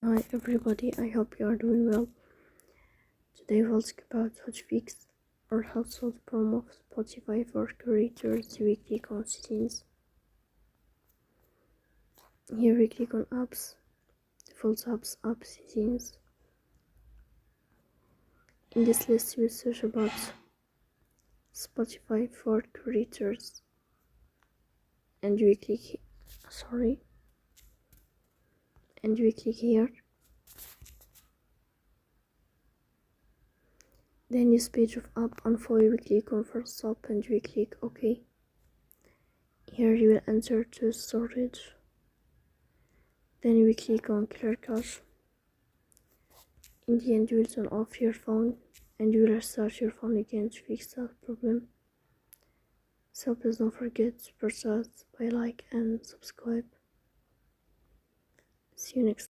Hi everybody, I hope you are doing well. Today we'll speak about how to fix or how to solve the problem of Spotify for creators. We click on settings. Here we click on apps, default apps, app settings. In this list we search about Spotify for creators and we click here. Then this page of app unfollow, we click on first stop and we click OK. Here you will enter to storage. Then we click on clear cache. In the end, you will turn off your phone and you will restart your phone again to fix that problem. So please don't forget to press that by like and subscribe. See you next time.